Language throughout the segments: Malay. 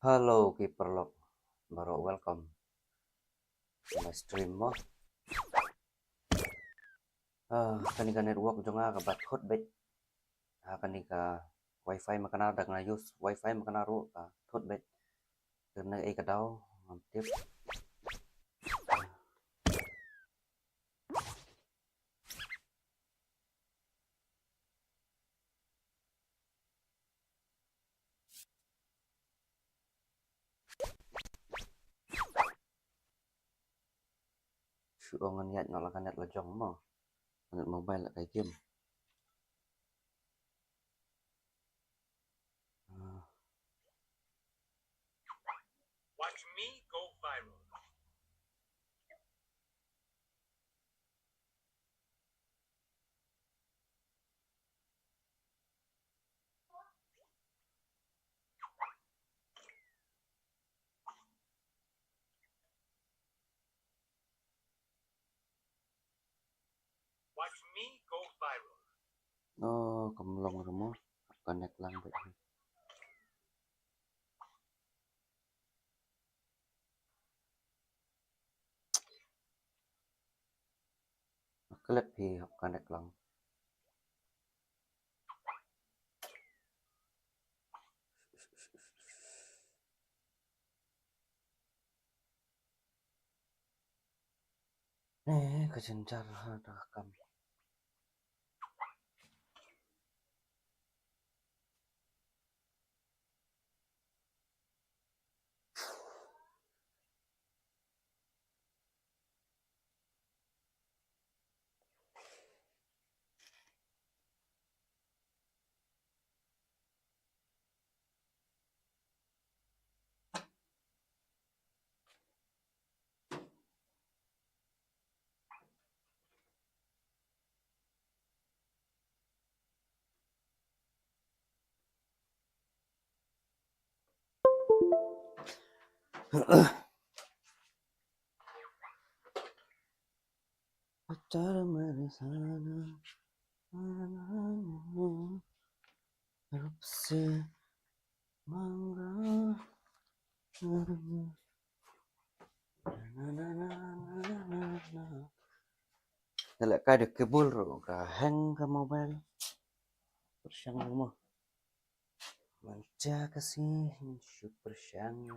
Halo Kiperlok, baru welcome to my stream mo. Kanika network jonga ka bat hotbed. Kanika wifi makana dag na use wifi makana ro ka hotbed. Karena ka daw tip. Suongan yat nolakan yat lejong mo. Net mobile kay game. Watch me go viral. Watch me go viral. Oh, kemlong mo. Connect lang ba. Clip hi connect lang. Kejencar rekam. Pacar sana. Erupsi mangga. Dalek ka de kebul ro ka hang ka mobile. Persyang mo. Manca kasih syuk persyang.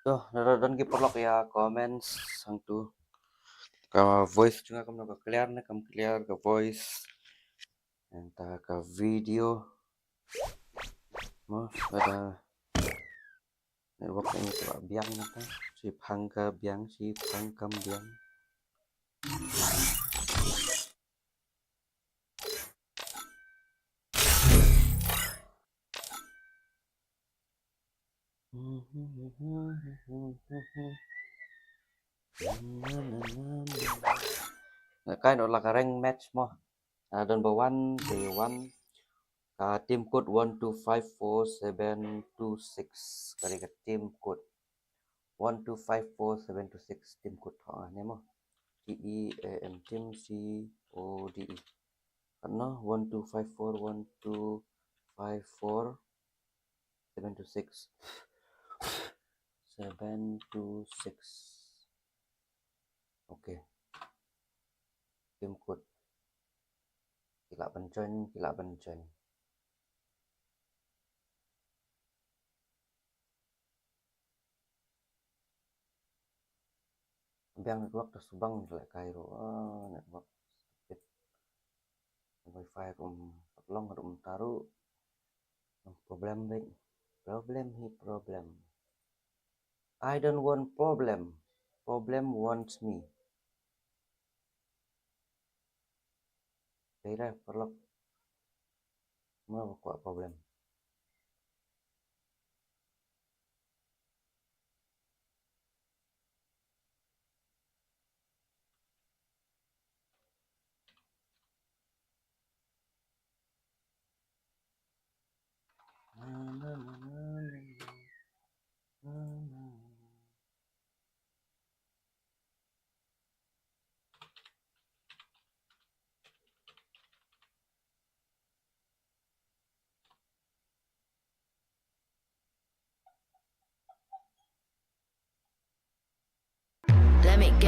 Tuh, dan kiperlok ya comments sang tuh. Ka voice juga kamu ka clear nih, kamu clear ke voice. Entah ke video. Mo ada network ini tuh biang nanti. Si pangka biang, si pangkam biang. Kind of like a rank match mo. Number 1 day 1 team code 1254726 kali ke team code 1254726 team code ini mo TEAM team CODE karena 1254726 oke. Team code kila penjoin biang network terus subang like Cairo network stupid wifi room taruh problem I don't want problem wants me kira perlu mau kok problem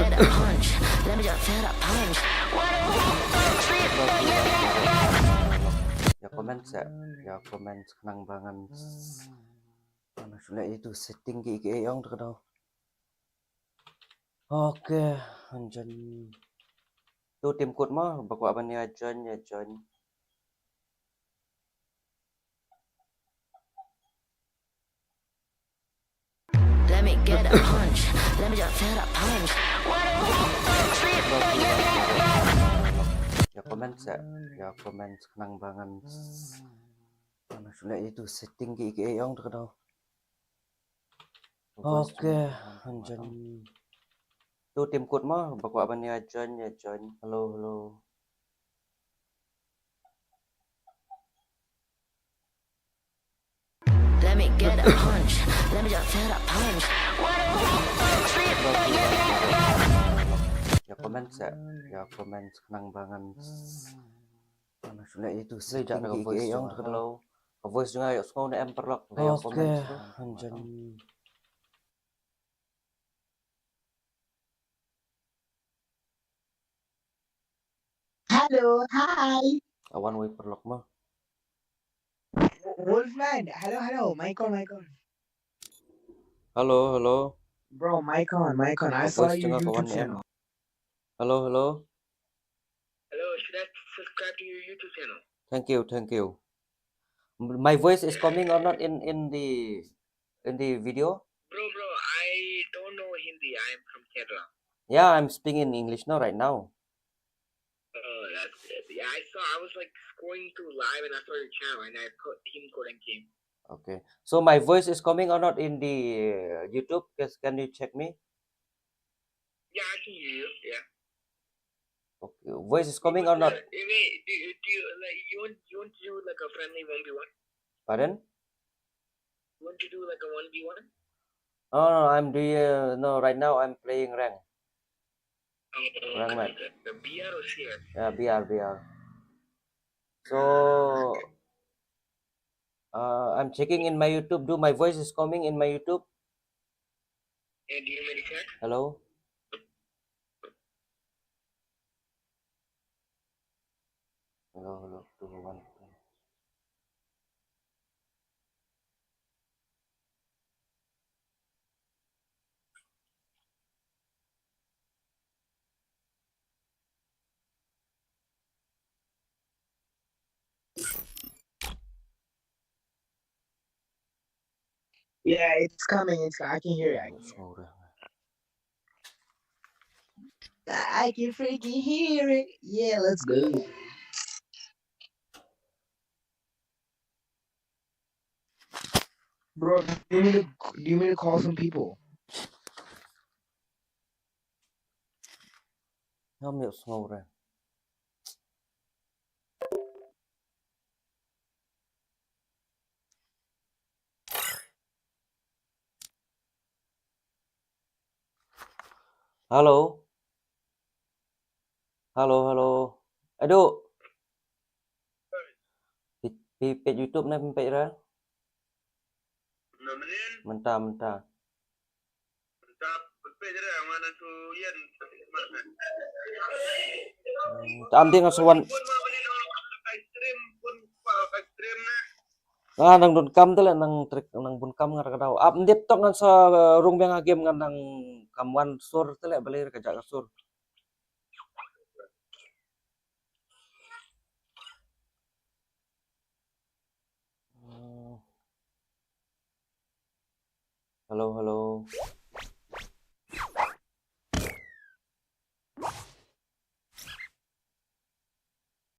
get a hunch. Let me just feel a punch. Ya komen ya, ya komen kenang banget. Mana sudah itu setting ke yang terkenal. Oke, anjan. Tuh tim code mah baku apa nih ajan ya join. Let me get a hunch. Let me just feel a punch. Ya komen ya komen kenang banget. Mana sudah itu setting ke yang terkenal. Oke, anjan. Tuh tim code mah baku apa nih ajan ya join. Halo halo. Let me get a hunch. Let me just feel a punch. Ya komen ya komen kenang banget. Mana sudah itu setting ke yang terkenal. Voice juga yuk semua em perlok. Oke, anjan. Hello, hi. Awan way perlok mah. Wolfman, hello, Michael. Halo halo. Bro, Michael. I saw Voice your juga kawan YouTube em. channel. Halo halo. Hello, should I subscribe to your YouTube channel? Thank you. My voice is coming or not in the video? Bro, I don't know Hindi. I'm from Kerala. Yeah, I'm speaking English now right now. Oh, that's good. Yeah, I was like scrolling through live and I saw your channel and I put team code and came. Okay. So my voice is coming or not in the YouTube? Can you check me? Yeah, I can hear you. Yeah. Okay. Voice is coming or not? Wait, do you like you want to do like a friendly 1v1? Pardon? You want to do like a 1v1? No, I'm doing no right now. I'm playing rank. Rank match. The BR or CR? Yeah, BR. So I'm checking in my YouTube. Do my voice is coming in my YouTube? And do you want me to check? Hello. Hello. 2 1. Yeah, it's coming. I can hear it. I can freaking hear it. Yeah, let's go. Bro, do you mean to call some people? Không hiểu ngầu rồi. Halo. Aduh. Page YouTube này page ra. Nemenin, Mentah. tetap berbeda yang mana tuh Yan. Tạm tiếng là soan. Pun mau beli live stream pun live stream na. Nang don kam tala nang trick nang bun kam ngar kadaw. Up ndip tok ngan sa rung bang game ngan nang kamwan sur tala balir ka jaga sur. Halo.